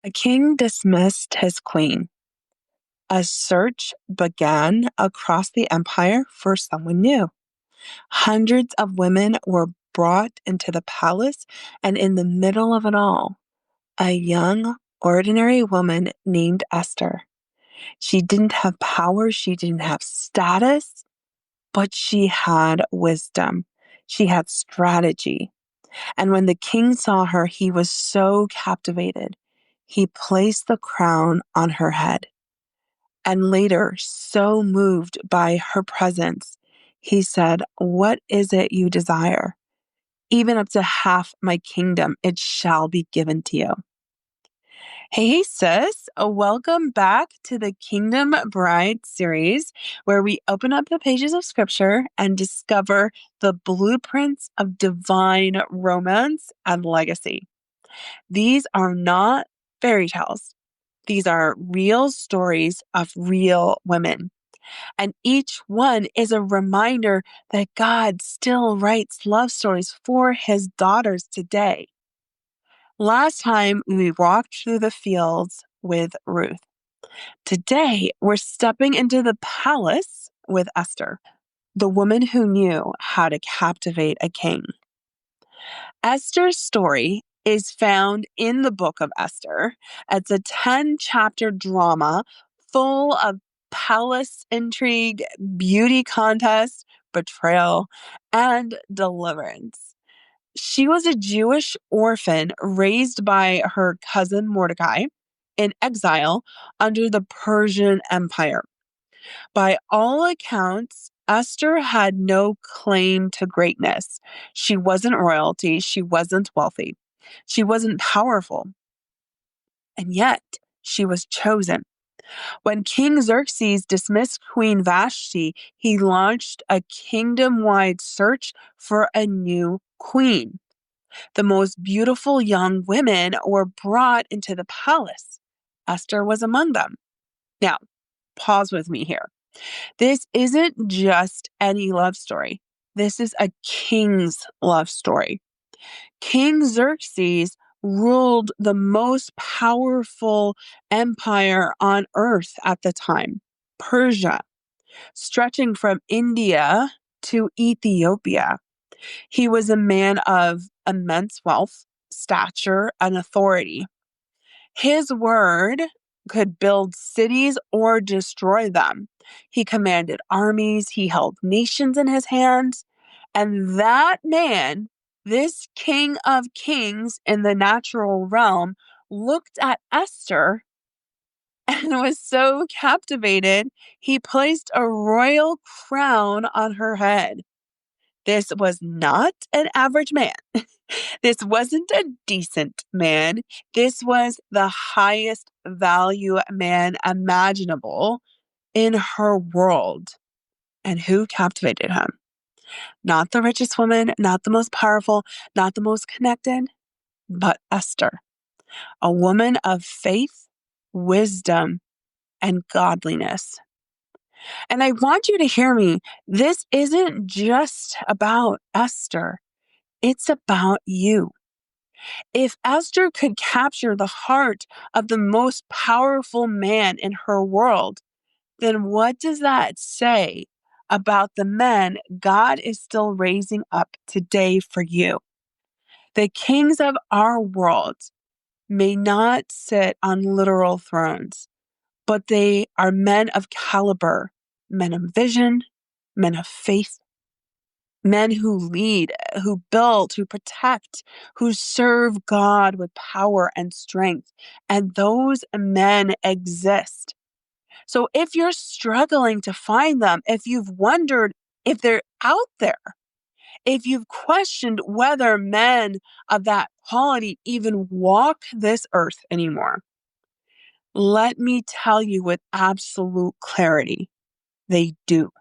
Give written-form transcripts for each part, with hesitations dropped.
A king dismissed his queen. A search began across the empire for someone new. Hundreds of women were brought into the palace, and in the middle of it all, a young, ordinary woman named Esther. She didn't have power, she didn't have status, but she had wisdom. She had strategy. And when the king saw her, he was so captivated. He placed the crown on her head. And later, so moved by her presence, he said, "What is it you desire? Even up to half my kingdom, it shall be given to you." Hey, sis, welcome back to the Kingdom Bride series, where we open up the pages of scripture and discover the blueprints of divine romance and legacy. These are not fairy tales. These are real stories of real women. And each one is a reminder that God still writes love stories for his daughters today. Last time we walked through the fields with Ruth. Today we're stepping into the palace with Esther, the woman who knew how to captivate a king. Esther's story is found in the book of Esther. It's a 10-chapter drama full of palace intrigue, beauty contest, betrayal, and deliverance. She was a Jewish orphan raised by her cousin Mordecai in exile under the Persian Empire. By all accounts, Esther had no claim to greatness. She wasn't royalty. She wasn't wealthy. She wasn't powerful. And yet, she was chosen. When King Xerxes dismissed Queen Vashti, he launched a kingdom-wide search for a new queen. The most beautiful young women were brought into the palace. Esther was among them. Now, pause with me here. This isn't just any love story. This is a king's love story. King Xerxes ruled the most powerful empire on earth at the time, Persia, stretching from India to Ethiopia. He was a man of immense wealth, stature, and authority. His word could build cities or destroy them. He commanded armies, he held nations in his hands. And that man, this king of kings in the natural realm, looked at Esther and was so captivated, he placed a royal crown on her head. This was not an average man. This wasn't a decent man. This was the highest value man imaginable in her world. And who captivated him? Not the richest woman, not the most powerful, not the most connected, but Esther, a woman of faith, wisdom, and godliness. And I want you to hear me. This isn't just about Esther. It's about you. If Esther could capture the heart of the most powerful man in her world, then what does that say about the men God is still raising up today for you? The kings of our world may not sit on literal thrones, but they are men of caliber, men of vision, men of faith, men who lead, who build, who protect, who serve God with power and strength. And those men exist. So if you're struggling to find them, if you've wondered if they're out there, if you've questioned whether men of that quality even walk this earth anymore, let me tell you with absolute clarity, they do.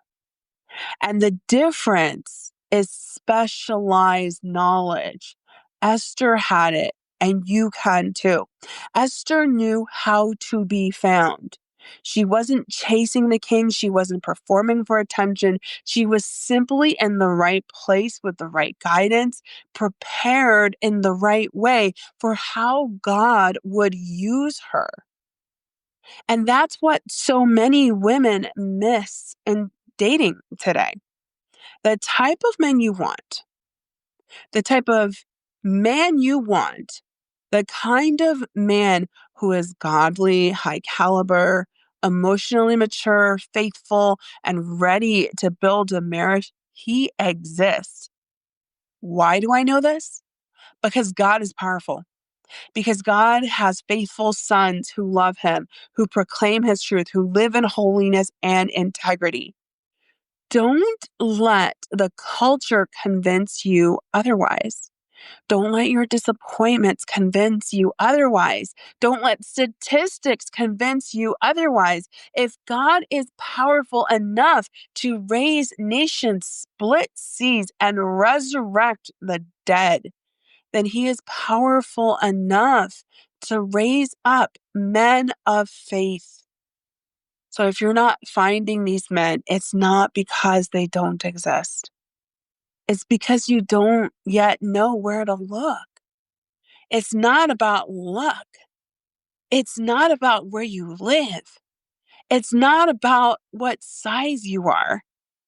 And the difference is specialized knowledge. Esther had it, and you can too. Esther knew how to be found. She wasn't chasing the king. She wasn't performing for attention. She was simply in the right place with the right guidance, prepared in the right way for how God would use her. And that's what so many women miss in dating today. The type of men you want, the type of man you want, the kind of man who is godly, high caliber, emotionally mature, faithful, and ready to build a marriage, he exists. Why do I know this? Because God is powerful. Because God has faithful sons who love him, who proclaim his truth, who live in holiness and integrity. Don't let the culture convince you otherwise. Don't let your disappointments convince you otherwise. Don't let statistics convince you otherwise. If God is powerful enough to raise nations, split seas, and resurrect the dead, then he is powerful enough to raise up men of faith. So if you're not finding these men, it's not because they don't exist. It's because you don't yet know where to look. It's not about luck. It's not about where you live. It's not about what size you are.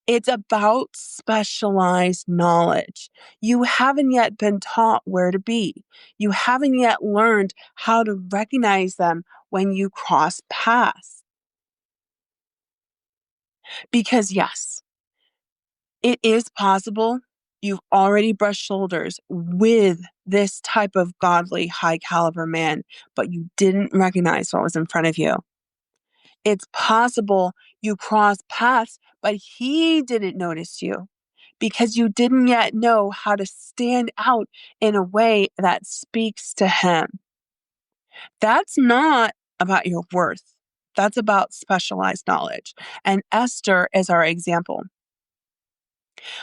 It's about specialized knowledge. You haven't yet been taught where to be. You haven't yet learned how to recognize them when you cross paths. Because yes, it is possible you've already brushed shoulders with this type of godly, high caliber man, but you didn't recognize what was in front of you. It's possible you crossed paths, but he didn't notice you because you didn't yet know how to stand out in a way that speaks to him. That's not about your worth. That's about specialized knowledge. And Esther is our example.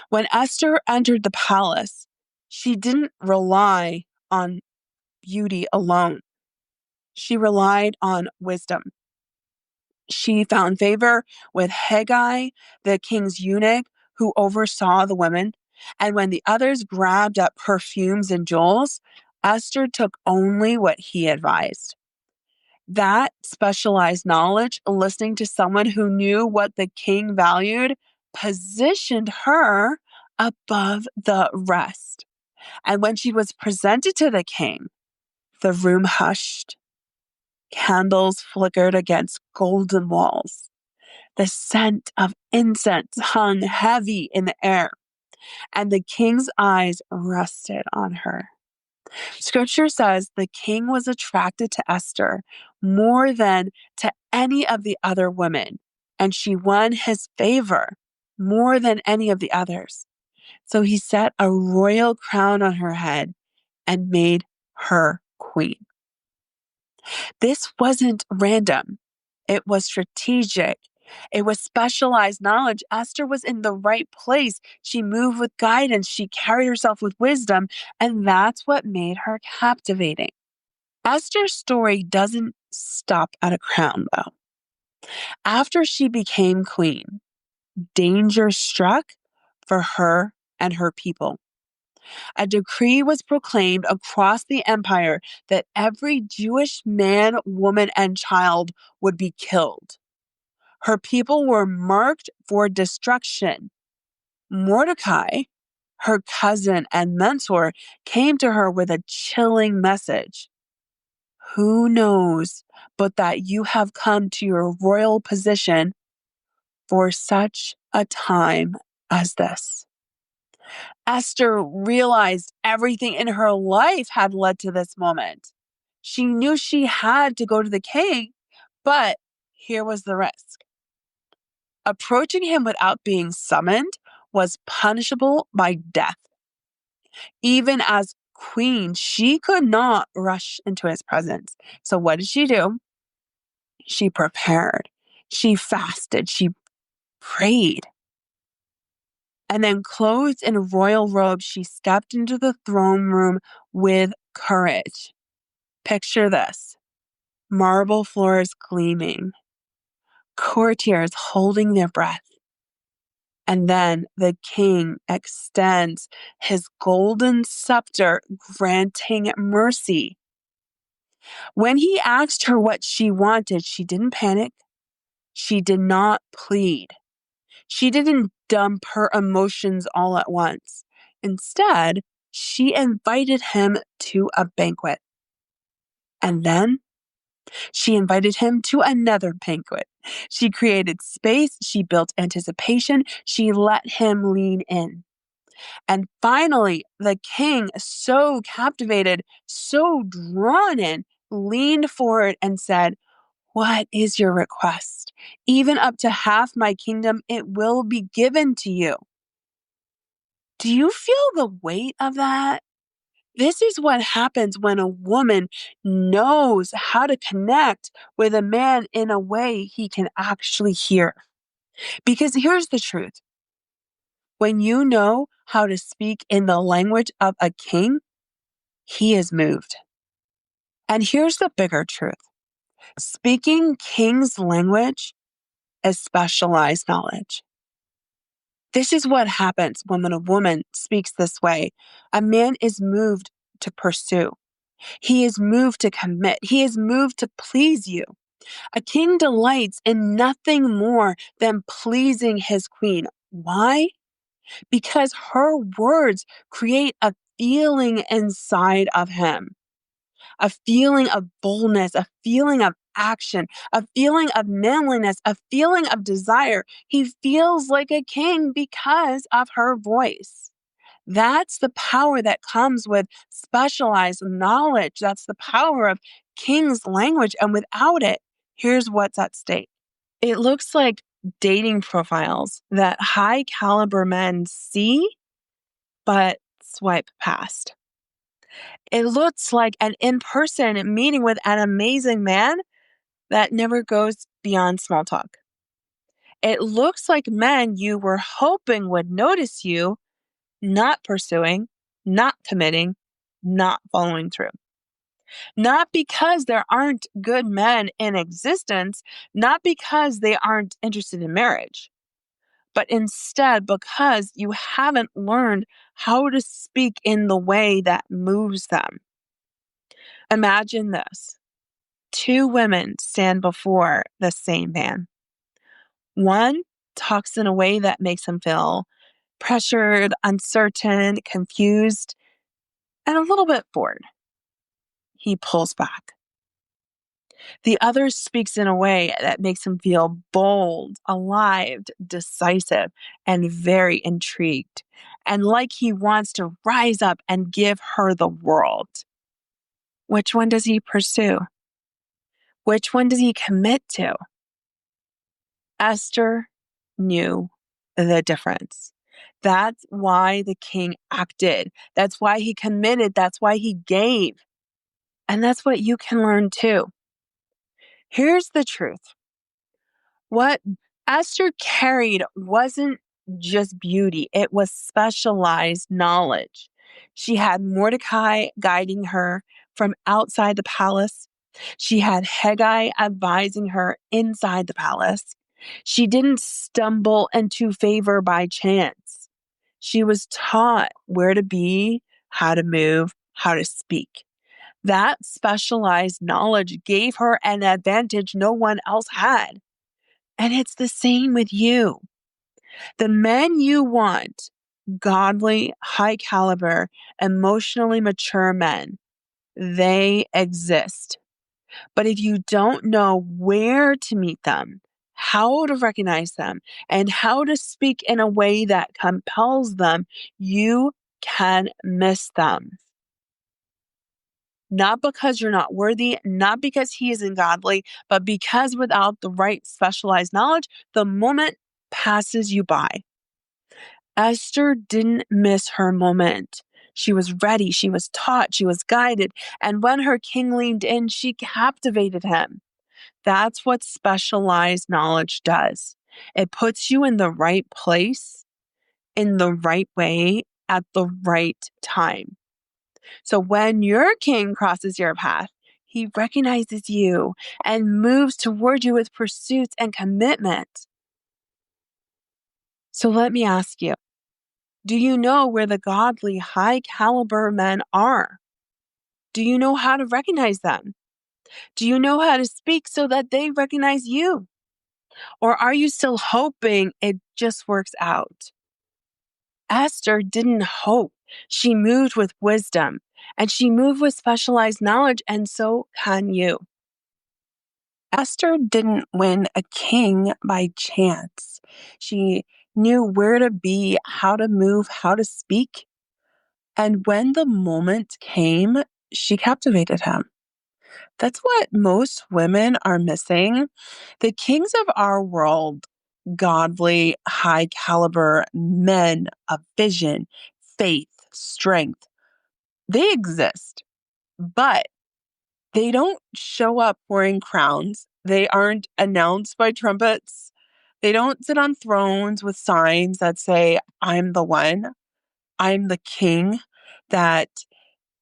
When Esther entered the palace, she didn't rely on beauty alone. She relied on wisdom. She found favor with Haggai, the king's eunuch, who oversaw the women. And when the others grabbed at perfumes and jewels, Esther took only what he advised. That specialized knowledge, listening to someone who knew what the king valued, positioned her above the rest. And when she was presented to the king, the room hushed. Candles flickered against golden walls. The scent of incense hung heavy in the air, and the king's eyes rested on her. Scripture says the king was attracted to Esther more than to any of the other women, and she won his favor more than any of the others. So he set a royal crown on her head and made her queen. This wasn't random. It was strategic. It was specialized knowledge. Esther was in the right place. She moved with guidance. She carried herself with wisdom. And that's what made her captivating. Esther's story doesn't stop at a crown, though. After she became queen, danger struck for her and her people. A decree was proclaimed across the empire that every Jewish man, woman, and child would be killed. Her people were marked for destruction. Mordecai, her cousin and mentor, came to her with a chilling message. Who knows but that you have come to your royal position for such a time as this? Esther realized everything in her life had led to this moment. She knew she had to go to the king, but here was the risk. Approaching him without being summoned was punishable by death. Even as queen, she could not rush into his presence. So what did she do? She prepared. She fasted. She prayed. And then, clothed in royal robes, she stepped into the throne room with courage. Picture this: marble floors gleaming, courtiers holding their breath. And then the king extends his golden scepter, granting mercy. When he asked her what she wanted, she didn't panic. She did not plead. She didn't dump her emotions all at once. Instead, she invited him to a banquet. And then she invited him to another banquet. She created space. She built anticipation. She let him lean in. And finally, the king, so captivated, so drawn in, leaned forward and said, "What is your request? Even up to half my kingdom, it will be given to you." Do you feel the weight of that? This is what happens when a woman knows how to connect with a man in a way he can actually hear. Because here's the truth. When you know how to speak in the language of a king, he is moved. And here's the bigger truth. Speaking king's language is specialized knowledge. This is what happens when a woman speaks this way. A man is moved to pursue. He is moved to commit. He is moved to please you. A king delights in nothing more than pleasing his queen. Why? Because her words create a feeling inside of him, a feeling of boldness, a feeling of action, a feeling of manliness, a feeling of desire. He feels like a king because of her voice. That's the power that comes with specialized knowledge. That's the power of king's language. And without it, here's what's at stake. It looks like dating profiles that high caliber men see, but swipe past. It looks like an in-person meeting with an amazing man that never goes beyond small talk. It looks like men you were hoping would notice you, not pursuing, not committing, not following through. Not because there aren't good men in existence, not because they aren't interested in marriage, but instead because you haven't learned how to speak in the way that moves them. Imagine this. Two women stand before the same man. One talks in a way that makes him feel pressured, uncertain, confused, and a little bit bored. He pulls back. The other speaks in a way that makes him feel bold, alive, decisive, and very intrigued, and like he wants to rise up and give her the world. Which one does he pursue? Which one does he commit to? Esther knew the difference. That's why the king acted. That's why he committed. That's why he gave. And that's what you can learn too. Here's the truth. What Esther carried wasn't just beauty, it was specialized knowledge. She had Mordecai guiding her from outside the palace. She had Haggai advising her inside the palace. She didn't stumble into favor by chance. She was taught where to be, how to move, how to speak. That specialized knowledge gave her an advantage no one else had. And it's the same with you. The men you want, godly, high caliber, emotionally mature men, they exist. But if you don't know where to meet them, how to recognize them, and how to speak in a way that compels them, you can miss them. Not because you're not worthy, not because he isn't godly, but because without the right specialized knowledge, the moment passes you by. Esther didn't miss her moment. She was ready, she was taught, she was guided, and when her king leaned in, she captivated him. That's what specialized knowledge does. It puts you in the right place, in the right way, at the right time. So when your king crosses your path, He recognizes you and moves toward you with pursuits and commitment. So let me ask you, do you know where the godly, high caliber men are? Do you know how to recognize them? Do you know how to speak so that they recognize you? Or are you still hoping it just works out? Esther didn't hope. She moved with wisdom and she moved with specialized knowledge, and so can you. Esther didn't win a king by chance. She knew where to be, how to move, how to speak. And when the moment came, she captivated him. That's what most women are missing. The kings of our world, godly, high caliber men of vision, faith, strength, they exist, but they don't show up wearing crowns. They aren't announced by trumpets. They don't sit on thrones with signs that say, I'm the one, I'm the king that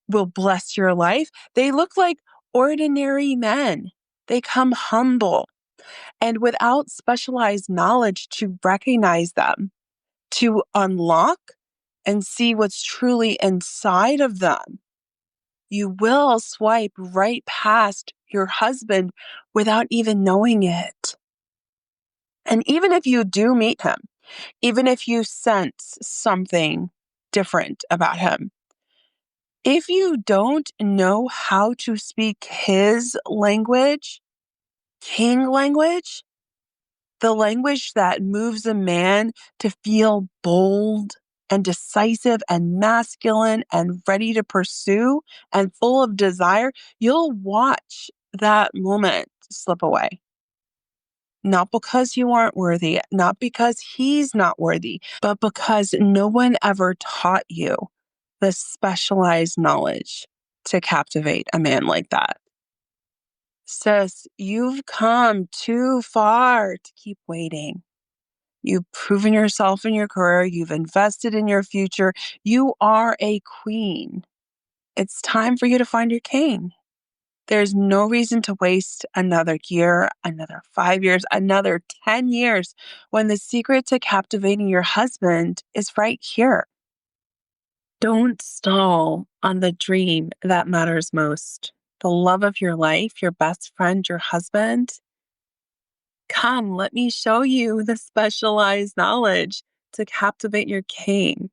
will bless your life. They look like ordinary men. They come humble and without specialized knowledge to recognize them, to unlock and see what's truly inside of them. You will swipe right past your husband without even knowing it. And even if you do meet him, even if you sense something different about him, if you don't know how to speak his language, king language, the language that moves a man to feel bold and decisive and masculine and ready to pursue and full of desire, you'll watch that moment slip away. Not because you aren't worthy, not because he's not worthy, but because no one ever taught you the specialized knowledge to captivate a man like that. Sis, you've come too far to keep waiting. You've proven yourself in your career. You've invested in your future. You are a queen. It's time for you to find your king. There's no reason to waste another year, another 5 years, another 10 years when the secret to captivating your husband is right here. Don't stall on the dream that matters most. The love of your life, your best friend, your husband. Come, let me show you the specialized knowledge to captivate your king.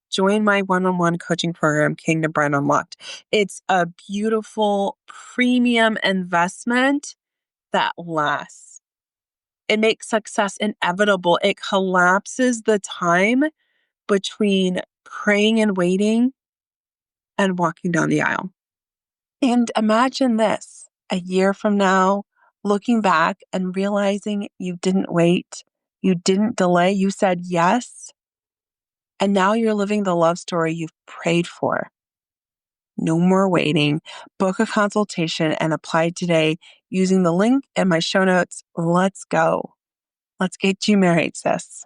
Join my one-on-one coaching program, Kingdom Brand Unlocked. It's a beautiful premium investment that lasts. It makes success inevitable. It collapses the time between praying and waiting and walking down the aisle. And imagine this, a year from now, looking back and realizing you didn't wait, you didn't delay, you said yes, and now you're living the love story you've prayed for. No more waiting. Book a consultation and apply today using the link in my show notes. Let's go. Let's get you married, sis.